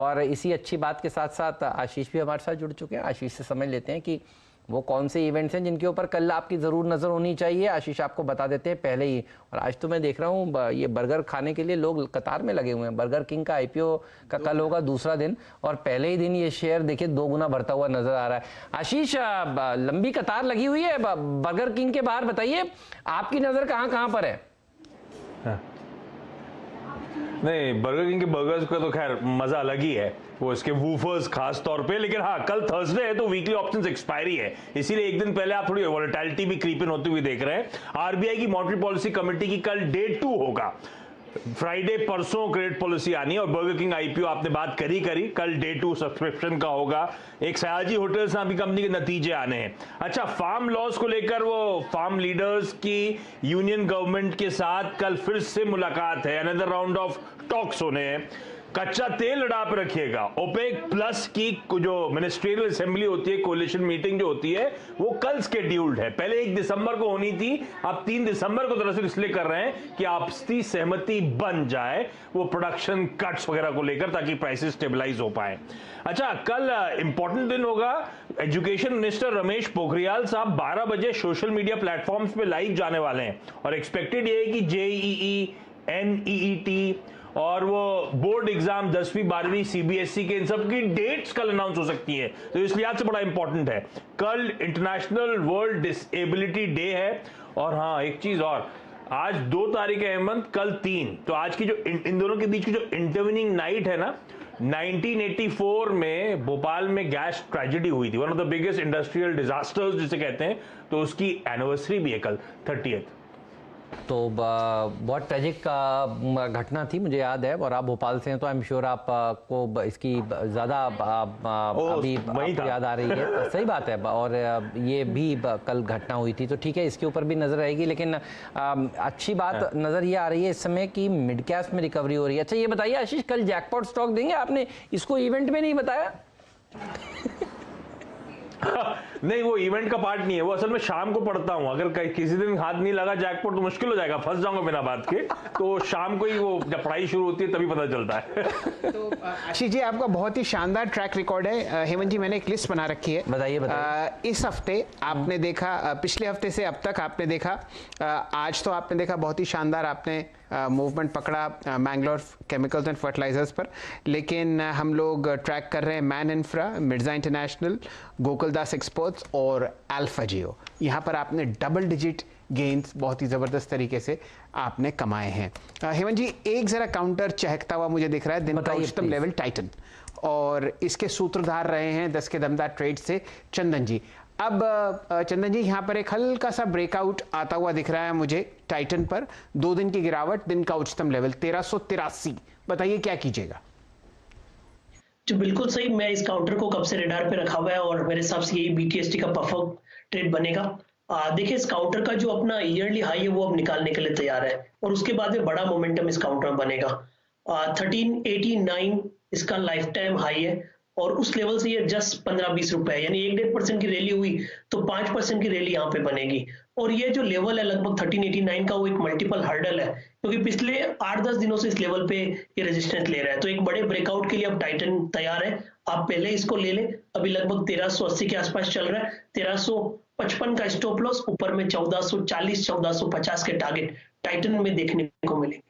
और इसी अच्छी बात के साथ साथ आशीष भी हमारे साथ जुड़ चुके हैं। आशीष से समझ लेते हैं कि वो कौन से इवेंट्स हैं जिनके ऊपर कल आपकी ज़रूर नज़र होनी चाहिए। आशीष आपको बता देते हैं पहले ही। और आज तो मैं देख रहा हूँ ये बर्गर खाने के लिए लोग कतार में लगे हुए हैं। बर्गर किंग का आईपीओ का कल होगा दूसरा दिन और पहले ही दिन ये शेयर देखिए 2 गुना बढ़ता हुआ नजर आ रहा है। आशीष, लंबी कतार लगी हुई है बर्गर किंग के बाहर, बताइए आपकी नज़र कहाँ कहाँ पर है? नहीं, बर्गर किंग के बर्गर्स का तो खैर मजा अलग ही है, वो इसके वूफर्स खास तौर पे। लेकिन हाँ, कल थर्सडे है तो वीकली ऑप्शंस एक्सपायरी है, इसीलिए एक दिन पहले आप थोड़ी वोलेटिलिटी भी क्रीप इन होती हुई देख रहे हैं। आरबीआई की मॉनेटरी पॉलिसी कमेटी की कल डे 2 होगा। फ्राइडे परसों क्रेडिट पॉलिसी आनी है और बर्गर किंग आईपीओ आपने बात करी कल डे 2 सब्सक्रिप्शन का होगा। एक सयाजी होटल्स नाम की कंपनी के नतीजे आने हैं। अच्छा, फार्म लॉस को लेकर वो फार्म लीडर्स की यूनियन गवर्नमेंट के साथ कल फिर से मुलाकात है, अनदर राउंड ऑफ टॉक्स होने हैं। कच्चा तेल लड़ा पे रखिएगा। ओपेक प्लस की जो मिनिस्ट्रियल असेंबली होती है, कोलिशन मीटिंग जो होती है, वो कल स्केड्यूल्ड है। पहले 1 दिसंबर को होनी थी, अब 3 दिसंबर को दरअसल इसलिए कर रहे हैं कि आपसी सहमति बन जाए वो प्रोडक्शन कट्स वगैरह को लेकर, ताकि प्राइसेस स्टेबलाइज हो पाए। अच्छा, कल इंपॉर्टेंट दिन होगा। एजुकेशन मिनिस्टर रमेश पोखरियाल साहब 12 बजे सोशल मीडिया प्लेटफॉर्म्स पे लाइव जाने वाले हैं और एक्सपेक्टेड ये है कि जेईई, एनईईटी और वो बोर्ड एग्जाम 10वीं 12वीं सीबीएसई के इन सब की डेट्स कल अनाउंस हो सकती हैं, तो इस लिहाज से बड़ा इंपॉर्टेंट है। कल इंटरनेशनल वर्ल्ड डिसेबिलिटी डे है। और हाँ, एक चीज और, आज 2 तारीख है हेमंत, कल 3, तो आज की जो इन दोनों के बीच की जो इंटरविनिंग नाइट है ना, 1984 में भोपाल में गैस ट्रेजेडी हुई थी, one of the biggest industrial disasters जिसे कहते हैं, तो उसकी एनिवर्सरी भी है कल 30th। तो बहुत ट्रेजिक घटना थी, मुझे याद है। और आप भोपाल से हैं तो आई एम श्योर आपको इसकी ज़्यादा अभी आपको याद आ रही है। सही बात है। और ये भी कल घटना हुई थी, तो ठीक है, इसके ऊपर भी नज़र रहेगी। लेकिन अच्छी बात नज़र ये आ रही है इस समय कि मिड कैप में रिकवरी हो रही है। अच्छा, ये बताइए आशीष, कल जैकपॉट स्टॉक देंगे? आपने इसको इवेंट में नहीं बताया। नहीं, वो इवेंट का पार्ट नहीं है, वो असल में शाम को पढ़ता हूं। अगर किसी दिन हाथ नहीं लगा जैकपॉट तो मुश्किल हो जाएगा, फंस जाऊंगा बिना बात के। तो शाम को ही वो जब पढ़ाई शुरू होती है तभी पता चलता है। तो आशीष जी, आपका बहुत ही शानदार ट्रैक रिकॉर्ड है। हेमंत जी, मैंने एक लिस्ट बना रखी है, बताइए। इस हफ्ते आपने देखा, पिछले हफ्ते से अब तक आपने देखा, आज तो आपने देखा बहुत ही शानदार आपने मूवमेंट पकड़ा मैंगलोर केमिकल्स एंड फर्टिलाइजर्स पर। लेकिन हम लोग ट्रैक कर रहे हैं man infra, Mirza international, Gokuldas exports और अल्फा जियो। यहाँ पर आपने डबल डिजिट गेन्स बहुत ही ज़बरदस्त तरीके से आपने कमाए हैं। हेमंत जी, एक ज़रा काउंटर चहकता हुआ मुझे दिख रहा है, दिन का उच्चतम लेवल टाइटन, और इसके सूत्रधार रहे हैं 10 के दमदार ट्रेड से चंदन जी। अब चंदन जी, यहाँ पर एक हल्का सा ब्रेकआउट आता हुआ दिख रहा है मुझे टाइटन पर। 2 दिन की गिरावट, दिन का उच्चतम लेवल 1383। बताइए क्या कीजिएगा? जो बिल्कुल सही, मैं इस काउंटर को कब से रेडार पे रखा हुआ है और मेरे हिसाब से यही बीटीएसटी का परफेक्ट ट्रेड बनेगा। देखिए, इस काउंटर का जो अपना ईयरली हाई है वो अब निकालने के लिए तैयार है और उसके बाद में बड़ा मोमेंटम इस काउंटर में बनेगा। 1389 इसका लाइफ टाइम हाई है और उस लेवल से ये जस्ट 15-20 रुपए है, यानी 1-1.5% की रैली हुई तो 5% की रैली यहाँ पे बनेगी। और ये जो लेवल है लगभग 1389 का, वो एक मल्टीपल हर्डल है, क्योंकि पिछले 8-10 दिनों से इस लेवल पे ये रेजिस्टेंस ले रहा है। तो एक बड़े ब्रेकआउट के लिए अब टाइटन तैयार है। आप पहले इसको ले लें, अभी लगभग 1380 के आसपास चल रहा है। 1355 का स्टॉप लॉस, ऊपर में 1440 1450 के टारगेट टाइटन में देखने को मिलेंगे।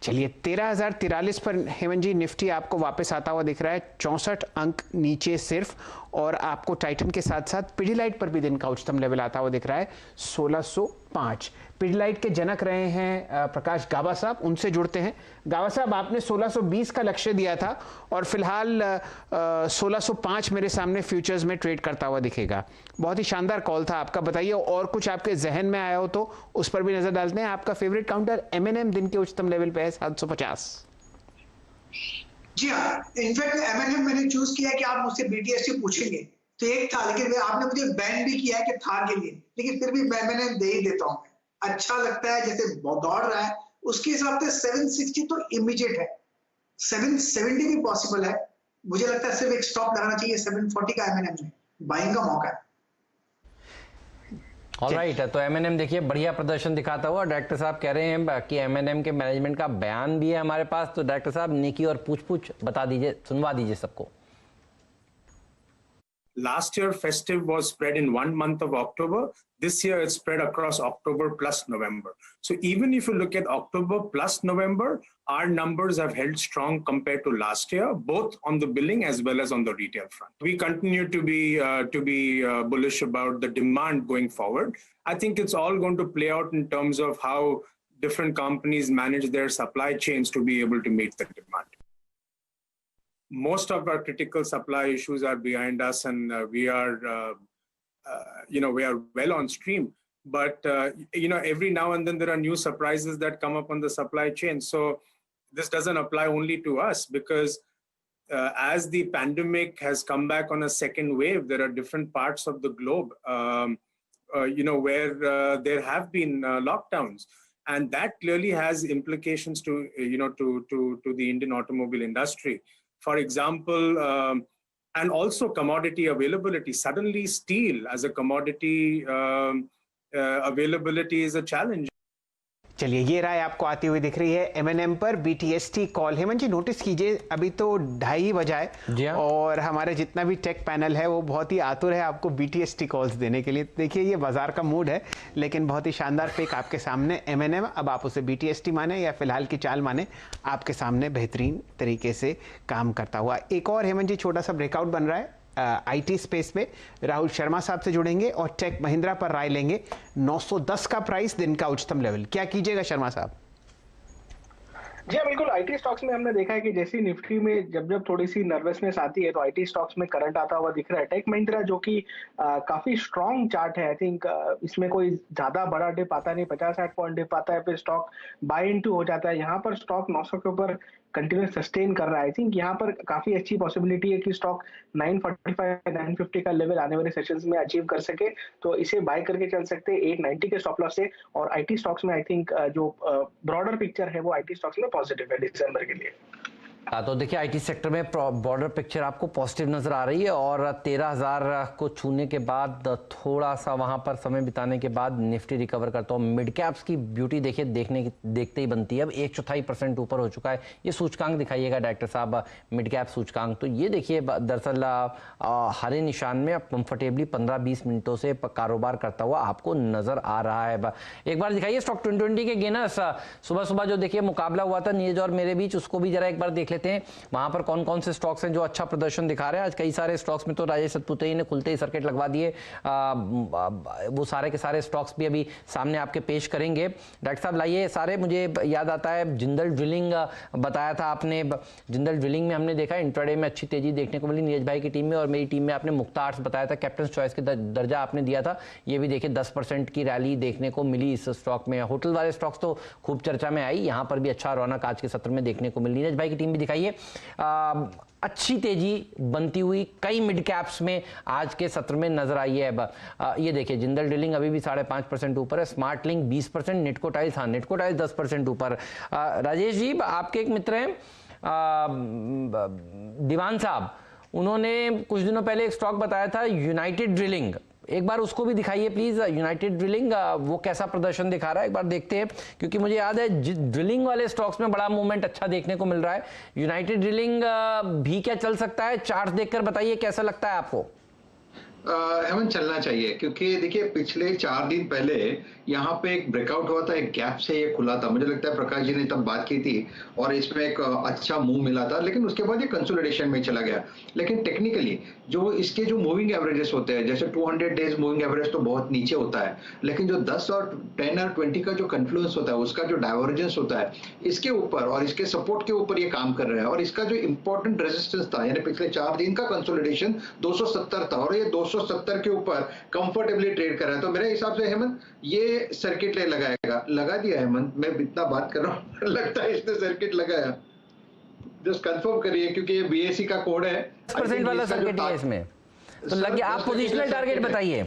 चलिए, 13,043 पर हेमंत जी निफ्टी आपको वापस आता हुआ दिख रहा है, 64 अंक नीचे सिर्फ। और आपको टाइटन के साथ साथ पिडिलाइट पर भी दिन का उच्चतम लेवल आता हुआ दिख रहा है, 1605। पिडिलाइट के जनक रहे हैं प्रकाश गाबा साहब, उनसे जुड़ते हैं। गाबा साहब, आपने 1620 का लक्ष्य दिया था और फिलहाल 1605 मेरे सामने फ्यूचर्स में ट्रेड करता हुआ दिखेगा। बहुत ही शानदार कॉल था आपका। बताइए, और कुछ आपके जहन में आया हो तो उस पर भी नजर डालते हैं। आपका फेवरेट काउंटर एमएनएम दिन के उच्चतम लेवल पे है 750। जी हाँ, इनफैक्ट एमएनएम मैंने चूज किया कि आप मुझसे बीटीएसटी पूछेंगे तो एक था, लेकिन आपने मुझे बैन भी किया है कि था के लिए, लेकिन फिर भी मैं एमएनएम दे ही देता हूँ। अच्छा लगता है, जैसे दौड़ रहा है उसके हिसाब से 760 तो इमीडिएट है, 770 भी पॉसिबल है। मुझे लगता है सिर्फ एक स्टॉप लगाना चाहिए 740 का एमएनएम में, बाइंग का मौका है। ऑलराइट, तो एमएनएम देखिए बढ़िया प्रदर्शन दिखाता हुआ। डायरेक्टर साहब कह रहे हैं कि एमएनएम के मैनेजमेंट का बयान भी है हमारे पास, तो डायरेक्टर साहब नेकी और पूछ बता दीजिए, सुनवा दीजिए सबको। Last year, festive was spread in 1 month of October. This year, it's spread across October plus November. So even if you look at October plus November, our numbers have held strong compared to last year, both on the billing as well as on the retail front. We continue to be bullish about the demand going forward. I think it's all going to play out in terms of how different companies manage their supply chains to be able to meet the demand. Most of our critical supply issues are behind us, and we are well on stream. But every now and then there are new surprises that come up on the supply chain. So this doesn't apply only to us, because as the pandemic has come back on a second wave, there are different parts of the globe, where there have been lockdowns, and that clearly has implications to the Indian automobile industry. For example, and also commodity availability. Suddenly, steel as a commodity availability is a challenge. चलिए, ये राय आपको आती हुई दिख रही है MNM पर। BTST call, Hemant जी notice कीजिए, अभी तो 2:30 बजाए और हमारे जितना भी टेक पैनल है वो बहुत ही आतुर है आपको बीटीएसटी कॉल्स देने के लिए। देखिए ये बाजार का मूड है, लेकिन बहुत ही शानदार पिक आपके सामने एमएनएम। अब आप उसे बीटीएसटी माने या फिलहाल की चाल माने, आपके सामने बेहतरीन तरीके से काम करता हुआ। एक और हेमंत जी छोटा सा ब्रेकआउट बन रहा है आईटी स्पेस में। राहुल शर्मा साहब से जुड़ेंगे और टेक महिंद्रा पर राय लेंगे। 910 का प्राइस, दिन का उच्चतम लेवल, क्या कीजिएगा शर्मा साहब? जी हाँ, बिल्कुल। आईटी स्टॉक्स में हमने देखा है कि जैसी निफ्टी में जब थोड़ी सी नर्वसनेस आती है तो आईटी स्टॉक्स में करंट आता हुआ दिख रहा है। टेक महिंद्रा जो कि काफी स्ट्रॉन्ग चार्ट है, आई थिंक इसमें कोई ज्यादा बड़ा डिप आता नहीं, 50-60 पॉइंट डिप आता है, फिर स्टॉक बाय इनटू हो जाता है। यहाँ पर स्टॉक 900 के ऊपर कंटिन्यूस सस्टेन कर रहा है। आई थिंक यहाँ पर काफी अच्छी पॉसिबिलिटी है कि स्टॉक 945-950 का लेवल आने वाले सेशंस में अचीव कर सके, तो इसे बाय करके चल सकते हैं 890 के स्टॉप लॉस से। और आईटी स्टॉक्स में आई थिंक जो ब्रॉडर पिक्चर है वो आईटी स्टॉक्स में पॉजिटिव है दिसंबर के लिए। तो देखिए आईटी सेक्टर में बॉर्डर पिक्चर आपको पॉजिटिव नजर आ रही है और 13,000 को छूने के बाद थोड़ा सा वहां पर समय बिताने के बाद निफ्टी रिकवर करता हूँ। मिड कैप्स की ब्यूटी देखिए देखते ही बनती है। अब 1/4% ऊपर हो चुका है। ये सूचकांक दिखाइएगा डायरेक्टर साहब, मिड कैप सूचकांक। तो ये देखिए दरअसल हरे निशान में अब कंफर्टेबली 15-20 मिनटों से कारोबार करता हुआ आपको नजर आ रहा है। एक बार दिखाइए स्टॉक 2020 के गेनर्स। सुबह सुबह जो देखिए मुकाबला हुआ था नीरज और मेरे बीच, उसको भी जरा एक बार देख लेते हैं वहां पर कौन कौन से स्टॉक्स हैं जो अच्छा प्रदर्शन दिखा रहे हैं। आज कई सारे स्टॉक्स में तो राजेश सतपुते ने खुलते ही सर्किट लगवा दिए। वो सारे के सारे स्टॉक्स भी अभी सामने आपके पेश करेंगे। डॉक्टर साहब लाइए सारे। मुझे याद आता है जिंदल ड्रिलिंग बताया था आपने। जिंदल ड्रिलिंग में हमने देखा इंट्राडे में अच्छी तेजी देखने को मिली नीरज भाई की टीम में, और मेरी टीम में आपने मुक्ता आर्ट्स बताया था, कैप्टन चॉइस के दर्जा आपने दिया था। ये भी देखिए 10% की रैली देखने को मिली इस स्टॉक में। होटल वाले स्टॉक्स तो खूब चर्चा में आई, यहाँ पर भी अच्छा रौनक आज के सत्र में देखने को मिली। नीरज भाई की टीम भी दिखाइए। अच्छी तेजी बनती हुई कई मिड कैप्स में आज के सत्र में नजर आई है। ये देखिए जिंदल ड्रिलिंग अभी भी 5.5% ऊपर है, स्मार्ट लिंक 20%, नेटको टाइल्स 10% ऊपर। राजेश जी आपके एक मित्र हैं दीवान साहब, उन्होंने कुछ दिनों पहले एक स्टॉक बताया था यूनाइटेड ड्रिलिंग। एक बार उसको भी दिखाइए प्लीज। यूनाइटेड ड्रिलिंग वो कैसा प्रदर्शन दिखा रहा है एक बार देखते हैं, क्योंकि मुझे याद है ड्रिलिंग वाले स्टॉक्स में बड़ा मूवमेंट अच्छा देखने को मिल रहा है। यूनाइटेड ड्रिलिंग भी क्या चल सकता है? चार्ट देखकर बताइए कैसा लगता है आपको। हेमंत चलना चाहिए, क्योंकि देखिए पिछले 4 दिन पहले यहाँ पे एक ब्रेकआउट हुआ था, एक गैप से ये खुला था। मुझे लगता है प्रकाश जी ने तब बात की थी और इसमें एक अच्छा मूव मिला था, लेकिन उसके बाद ये कंसोलिडेशन में चला गया। लेकिन टेक्निकली जो इसके जो मूविंग एवरेजेस होते हैं, जैसे 200 डेज मूविंग एवरेज तो बहुत नीचे होता है, लेकिन जो 10 और 10 और 20 का जो कन्फ्लुएंस होता है, उसका जो डाइवर्जेंस होता है, इसके ऊपर और इसके सपोर्ट के ऊपर ये काम कर रहा है। और इसका जो इंपॉर्टेंट रेजिस्टेंस था, यानी पिछले 4 दिन का कंसोलिडेशन 270 था और ये 270 के ऊपर कंफर्टेबली ट्रेड कर रहा है। तो मेरे हिसाब से हेमंत ये सर्किट लगा दिया हेमंत, मैं इतना बात कर रहा हूँ लगता है इसने सर्किट लगाया। जस्ट कंफर्म करिए, क्योंकि ये बीएससी का कोड है 10% वाला सर्किट है इसमें, तो लग गया। आप पोजीशनल टारगेट बताइए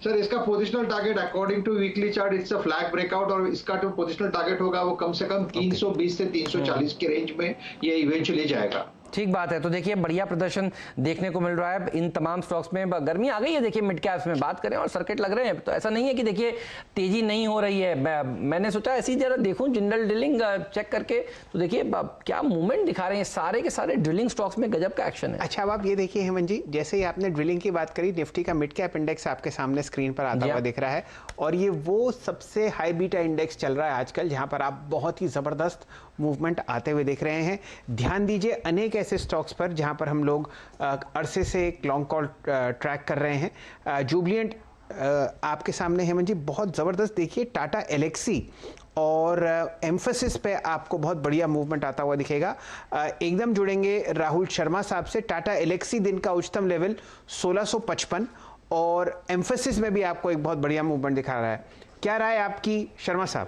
सर। इसका positional target according to weekly chart it's a flag breakout, और इसका जो पोजीशनल टारगेट होगा वो कम से कम 320 से 340 के रेंज में ये इवेंचुअली जाएगा। ठीक बात है। तो देखिए बढ़िया प्रदर्शन देखने को मिल रहा है इन तमाम स्टॉक्स में। गर्मी आ गई है देखिए मिड कैप्स में बात करें और सर्किट लग रहे हैं, तो ऐसा नहीं है कि देखिए तेजी नहीं हो रही है। मैंने सोचा ऐसी जरा देखूं जिंदल ड्रिलिंग चेक करके, तो देखिए क्या मूवमेंट दिखा रहे हैं सारे के सारे ड्रिलिंग स्टॉक्स में, गजब का एक्शन है। अच्छा, अब आप ये देखिए हेमंत जी, जैसे ही आपने ड्रिलिंग की बात करी, निफ्टी का मिड कैप इंडेक्स आपके सामने स्क्रीन पर आता हुआ दिख रहा है और ये वो सबसे हाई बीटा इंडेक्स चल रहा है आजकल जहां पर आप बहुत ही जबरदस्त मूवमेंट आते हुए देख रहे हैं। ध्यान दीजिए अनेक ऐसे स्टॉक्स पर जहां पर हम लोग अरसे से एक लॉन्ग कॉल ट्रैक कर रहे हैं। जुबिलिएंट आपके सामने हेमंत जी बहुत ज़बरदस्त, देखिए टाटा एलेक्सी और एम्फेसिस पे आपको बहुत बढ़िया मूवमेंट आता हुआ दिखेगा। एकदम जुड़ेंगे राहुल शर्मा साहब से। टाटा एलेक्सी दिन का उच्चतम लेवल 1655 और एम्फेसिस में भी आपको एक बहुत बढ़िया मूवमेंट दिखा रहा है। क्या राय आपकी शर्मा साहब?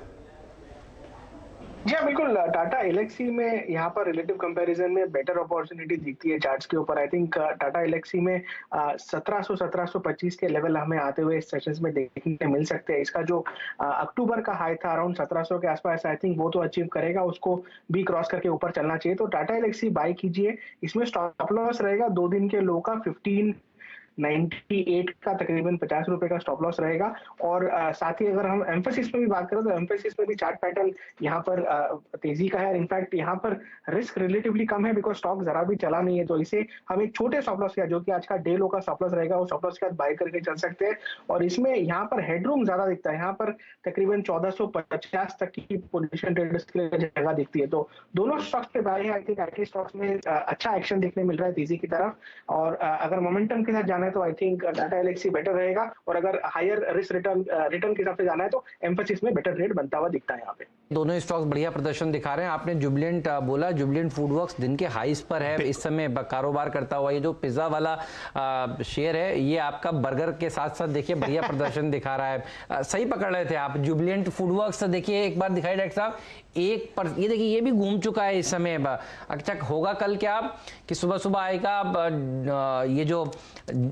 जी हाँ, बिल्कुल। टाटा एलेक्सी में यहाँ पर रिलेटिव कंपैरिजन में बेटर अपॉर्चुनिटी दिखती है चार्ट्स के ऊपर। आई थिंक टाटा एलेक्सी में 1725 के लेवल हमें आते हुए इस सेशंस में देखने मिल सकते हैं। इसका जो अक्टूबर का हाई था अराउंड 1700 के आसपास, आई थिंक वो तो अचीव करेगा, उसको भी क्रॉस करके ऊपर चलना चाहिए। तो टाटा एलेक्सी बाय कीजिए। इसमें स्टॉप लॉस रहेगा 2 दिन के लो का 1598 का, तकरीबन 50 रुपए का स्टॉप लॉस रहेगा। और साथ ही अगर हम एम्फेसिस में भी बात करें तो एम्फेसिस में भी चार्ट पैटर्न यहाँ पर तेजी का है। इनफैक्ट यहाँ पर रिस्क रिलेटिवली कम है बिकॉज स्टॉक जरा भी चला नहीं है, तो इसे हम एक छोटे स्टॉप लॉस का, जो कि आज का डे लो का स्टॉप लॉस रहेगा, वो स्टॉप लॉस के साथ बाय करके चल सकते हैं। और इसमें यहाँ पर हेडरूम ज्यादा दिखता है, यहाँ पर तकरीबन 1450 तक की पोजीशन ट्रेडर्स के लिए जगह दिखती है। तो दोनों स्टॉक्स पे बाय है। आई थिंक आईटी स्टॉक्स में अच्छा एक्शन देखने मिल रहा है तेजी की तरफ। और अगर मोमेंटम के साथ जाना है तो I think Tata Elxsi better रहेगा, और अगर हायर रिस्क रिटर्न के हिसाब से जाना है तो एम्फेसिस में बेटर रेट बनता हुआ दिखता है यहाँ पे। दोनों ही स्टॉक्स बढ़िया प्रदर्शन दिखा रहे हैं। आपने जुबिलिएंट बोला, जुबिलिएंट फूडवर्क्स दिन के हाईस पर है इस समय कारोबार करता हुआ। ये जो पिज्जा वाला शेयर है ये आपका बर्गर के साथ साथ देखिए बढ़िया प्रदर्शन दिखा रहा है। सही पकड़ रहे थे आप। जुबिलिएंट फूडवर्क्स देखिए एक बार दिखाई डॉक्टर साहब, ये देखिए ये भी घूम चुका है इस समय। अच्छा होगा कल क्या कि सुबह सुबह आएगा ये जो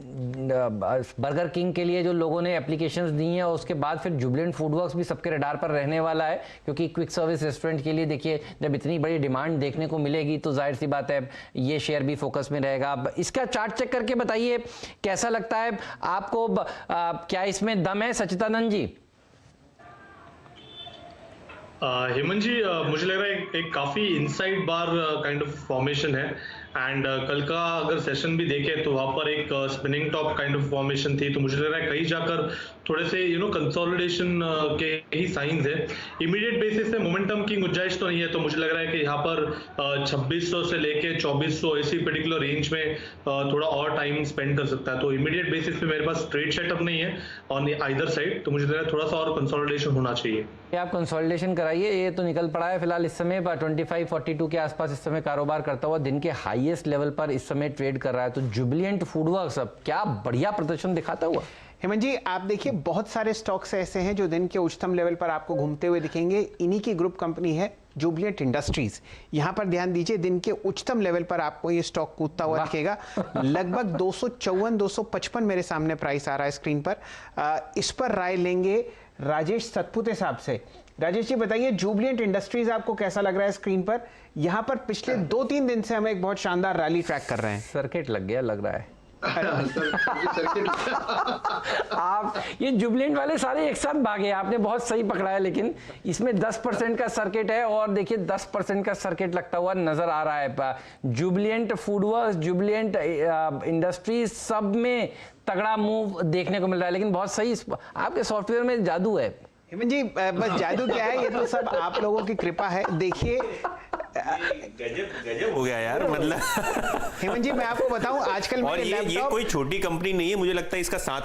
बर्गर किंग के लिए जो लोगों ने एप्लीकेशंस दी हैं, उसके बाद फिर जुबिलिएंट फूडवर्क्स भी सबके रडार पर रहने वाला है, क्योंकि क्विक सर्विस रेस्टोरेंट के लिए देखिए जब इतनी बड़ी डिमांड देखने को मिलेगी तो जाहिर सी बात है ये शेयर भी फोकस में रहेगा। इसका चार्ट चेक करके बताइए कैसा लगता है आपको, क्या इसमें दम है सच्चिदानंद जी? हेमंत जी, मुझे लग रहा है एक काफी inside bar kind of formation है। एंड कल का अगर सेशन भी देखें तो वहां पर एक spinning top kind of formation थी, तो मुझे लग रहा है कहीं जाकर थोड़े से कंसोलिडेशन के ही साइंस है। इमीडिएट बेसिस पे मोमेंटम की गुंजाइश तो नहीं है, तो मुझे लग रहा है कि यहाँ पर 2600 से लेके 2400 इसी पर्टिकुलर रेंज में थोड़ा और टाइम स्पेंड कर सकता है। तो इमीडिएट बेसिस पे मेरे पास ट्रेड सेटअप नहीं है ऑन आइदर साइड, तो मुझे लग रहा है थोड़ा सा और कंसोलिडेशन होना चाहिए। आप कंसोलिडेशन कराइए। ये तो निकल पड़ा है फिलहाल इस समय 2542 के आसपास इस समय कारोबार करता हुआ दिन के हाईएस्ट लेवल पर इस समय ट्रेड कर रहा है। तो जुबिलिएंट फूडवर्क्स अब क्या बढ़िया प्रदर्शन दिखाता हुआ। हेमंत जी आप देखिए बहुत सारे स्टॉक्स ऐसे हैं जो दिन के उच्चतम लेवल पर आपको घूमते हुए दिखेंगे। इन्हीं की ग्रुप कंपनी है जुबिलिएंट इंडस्ट्रीज। यहां पर ध्यान दीजिए दिन के उच्चतम लेवल पर आपको ये स्टॉक कूदता हुआ दिखेगा। लगभग 254-255 मेरे सामने प्राइस आ रहा है स्क्रीन पर। इस पर राय लेंगे राजेश सतपुते साहब से। राजेश जी बताइए जुबिलिएंट इंडस्ट्रीज आपको कैसा लग रहा है स्क्रीन पर? यहां पर पिछले 2-3 दिन से हम एक बहुत शानदार रैली ट्रैक कर रहे हैं। सर्किट लग गया लग रहा है। आप ये जुबिलिएंट वाले सारे एक साथ भागे, आपने बहुत सही पकड़ा है, लेकिन इसमें 10% का सर्किट है और देखिए 10% का सर्किट लगता हुआ नजर आ रहा है। जुबिलिएंट फूडवर्क्स, जुबिलिएंट इंडस्ट्रीज सब में तगड़ा मूव देखने को मिल रहा है, लेकिन बहुत सही आपके सॉफ्टवेयर में जादू है। हेमंत जी बस जादू क्या है, ये तो सब आप लोगों की कृपा है। देखिए गजब हो गया यार, मतलब हेमंत जी मैं आपको बताऊं आजकल और ये कोई छोटी कंपनी नहीं है, मुझे लगता है इसका 7